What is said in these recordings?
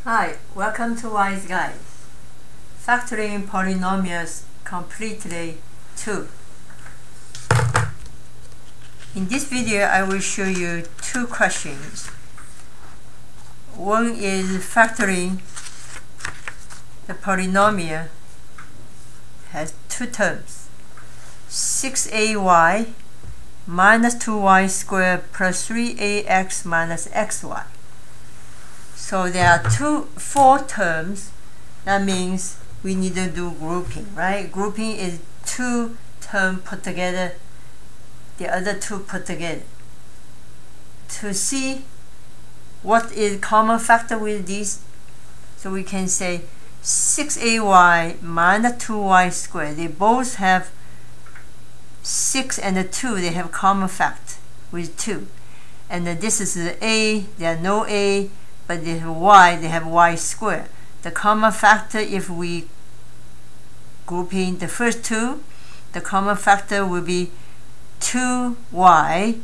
Hi, welcome to Wise Guys. Factoring polynomials completely 2. In this video, I will show you two questions. One is factoring the polynomial has two terms. 6ay minus 2y squared plus 3ax minus xy. So there are four terms. That means we need to do grouping, right? Grouping is two terms put together, the other two put together. To see what is common factor with these, so we can say 6ay minus 2y squared. They both have 6 and 2. They have common factor with 2. And this is the a. There are no a. But they have y, they have y squared. The common factor, if we grouping the first two, the common factor will be 2y.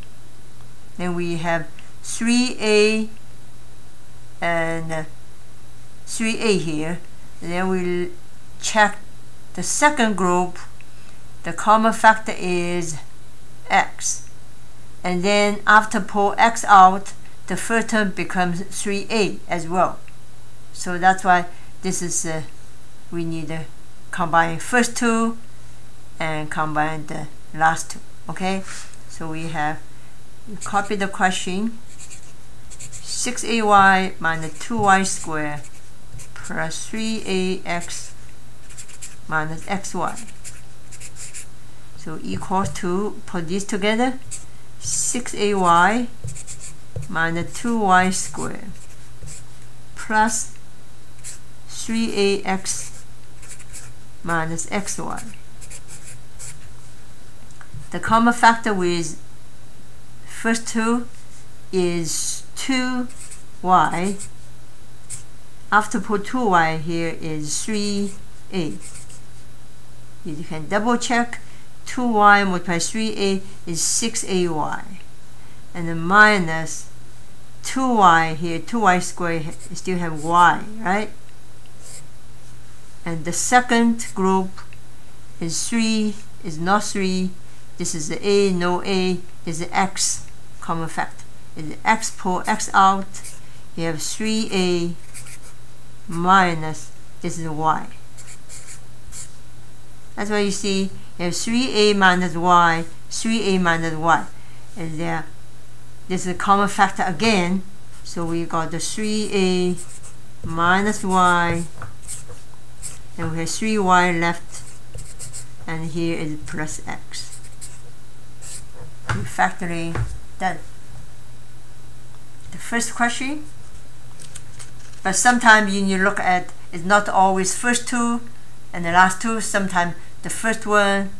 Then we have 3a and 3a here. And then we'll check the second group. The common factor is x. And then after pull x out, the first term becomes 3a as well. So that's why this is we need to combine first two and combine the last two. Okay, so we have copy the question: 6ay minus 2y squared plus 3ax minus xy. So equals to, put these together, 6ay minus 2y squared plus 3ax minus xy. The common factor with first two is 2y. After put 2y here is 3a. You can double check. 2y multiplied 3a is 6ay. And then minus 2y here, 2y squared, still have y, right? And the second group is 3, is not 3. This is the a, no a, this is the x, common factor. Is the x, pull x out, you have 3a minus, this is y. That's why you see you have 3a minus y, 3a minus y. And there, this is a common factor again, so we got the 3a minus y, and we have 3y left, and here is plus x. We factoring that. The first question, but sometimes you need to look at, it's not always first two and the last two. Sometimes the first one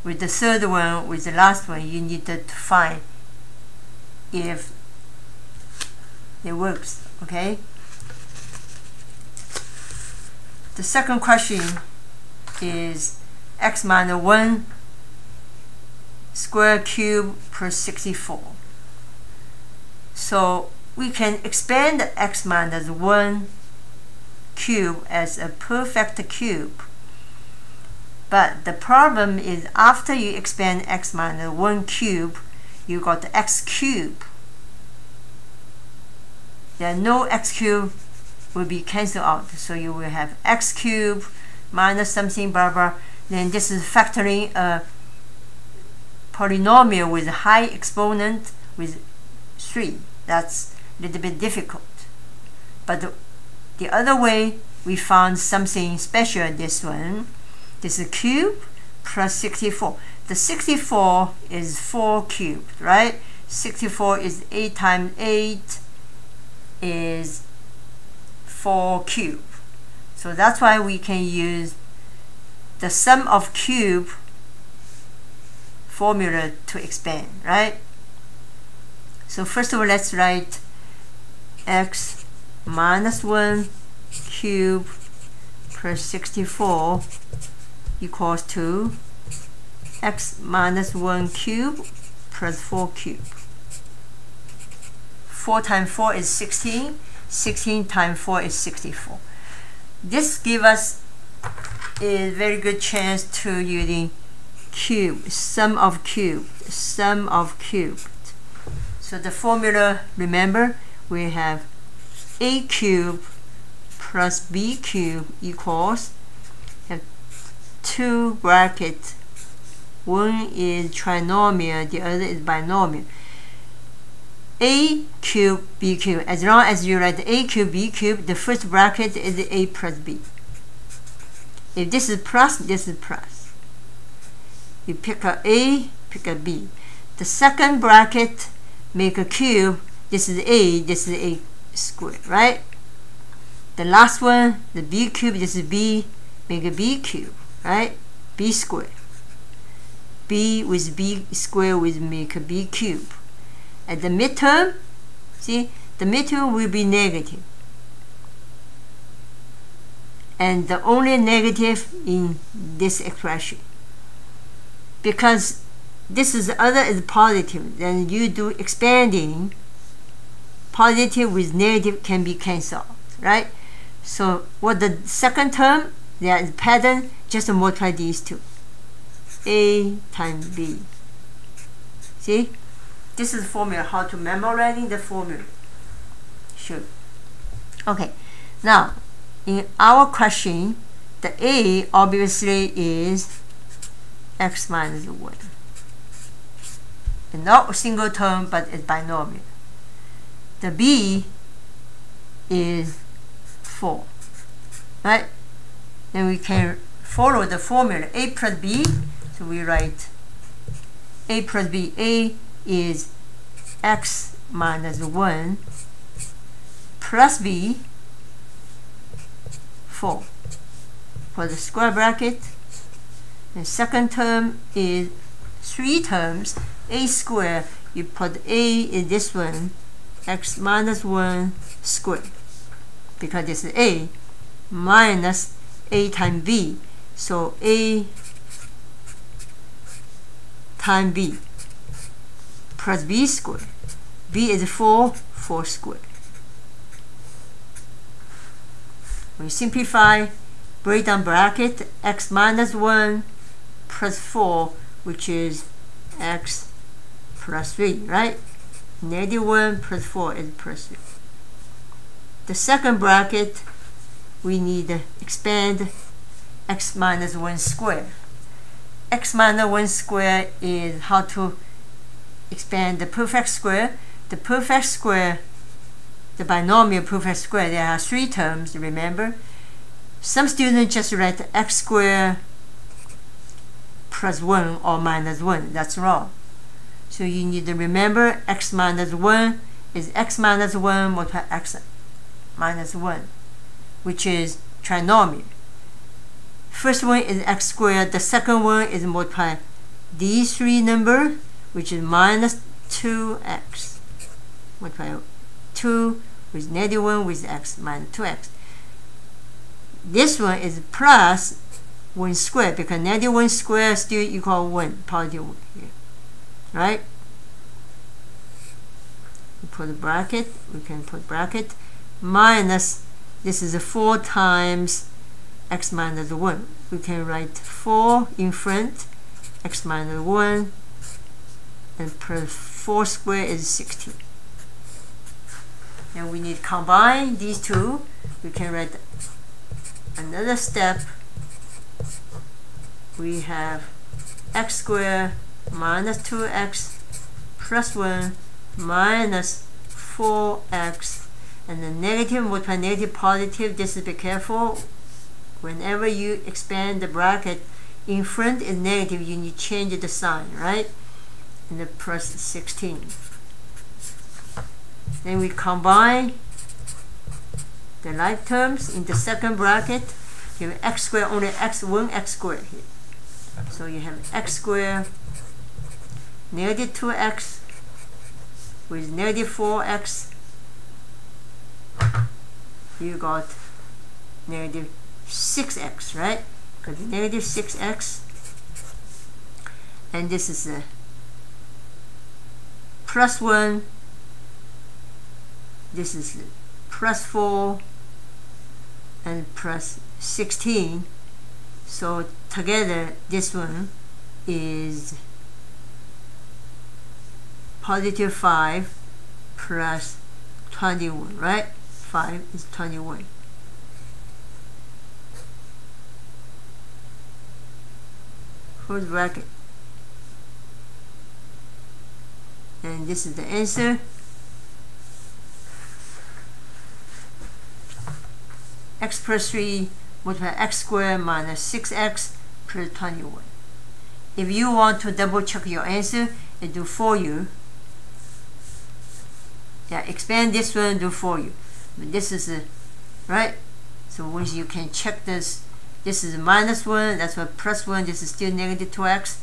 with the third one with the last one, you need to find if it works. Okay, the second question is x minus 1 square cube per 64. So we can expand x minus 1 cube as a perfect cube, but the problem is after you expand x minus 1 cube, you got the x cube. There are no x cube will be cancelled out, so you will have x cube minus something blah blah. Then this is factoring a polynomial with a high exponent with 3. That's a little bit difficult. But the other way, we found something special in this one. This is a cube plus 64. The 64 is 4 cubed, right? 64 is 8 times 8 is 4 cubed. So that's why we can use the sum of cube formula to expand, right? So first of all, let's write x minus 1 cube plus 64 equals to x minus 1 cube plus 4 cube. 4 times 4 is 16. 16 times 4 is 64. This gives us a very good chance to using cube, sum of cubed. So the formula, remember, we have a cubed plus b cubed equals, have two brackets. One is trinomial, the other is binomial. A cubed, b cubed. As long as you write a cubed, b cubed, the first bracket is a plus b. If this is plus, this is plus. You pick a a, pick a b. The second bracket, make a cube. This is a, this is a square, right? The last one, the b cube, this is b, make a b cube, right? B square. B with b square will make a b cube. At the midterm, see, the midterm will be negative. And the only negative in this expression. Because this is other is positive, then you do expanding, positive with negative can be cancelled, right? So what the second term, there is pattern, just multiply these two. A times B. See? This is the formula, how to memorizing the formula. Sure. Okay. Now, in our question, the A obviously is x minus 1. And not a single term, but it's binomial. The B is 4. Right? Then we can follow the formula A plus B. So we write A plus B. A is x minus 1 plus B 4 for the square bracket. The second term is 3 terms. A square, you put A in this one, x minus 1 squared, because this is A, minus A times B. So A times B plus B squared. B is 4, 4 squared. We simplify, break down bracket, x minus 1 plus 4, which is x plus 3, right? Negative 1 plus 4 is plus 3. The second bracket, we need to expand x minus 1 square. X minus 1 square is how to expand the perfect square. The perfect square, the binomial perfect square, there are 3 terms, remember? Some students just write x squared plus 1 or minus 1. That's wrong. So you need to remember x minus 1 is x minus 1 multiplied x minus 1, which is trinomial. First one is x squared. The second one is multiply these 3 numbers, which is minus 2x. Multiply 2 with negative 1 with x minus 2x. This one is plus 1 squared, because negative 1 squared still equal 1, positive 1 here. Right? We put a bracket, we can put bracket, minus, this is a 4 times x minus 1. We can write 4 in front, x minus 1, and plus 4 squared is 16. And we need to combine these two. We can write another step. We have x squared minus 2x plus 1 minus 4x, and the negative multiply negative positive. This is, be careful. Whenever you expand the bracket, in front is negative, you need to change the sign, right? And the plus 16. Then we combine the like terms in the second bracket. You have x squared, only one x squared here. So you have x squared negative 2x with negative 4x. You got negative 6x, right? Because negative 6x. And this is a plus 1. This is plus 4 and plus 16. So together this one is positive 5 plus 21, right? 5 is 21. Close bracket. And this is the answer. X plus 3 multiplied x squared minus 6x plus 21. If you want to double check your answer, it do for you. Yeah, expand this one, do for you. But this is a, right? So once you can check this, this is a minus 1, that's what plus 1, this is still negative 2x.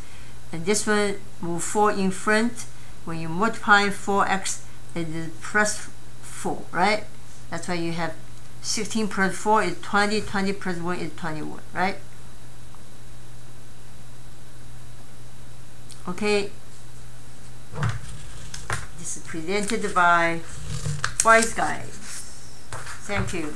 And this one move 4 in front. When you multiply 4x, it is plus 4, right? That's why you have 16 plus 4 is 20, 20 plus 1 is 21, right? Okay. This is presented by Wise Guys. Thank you.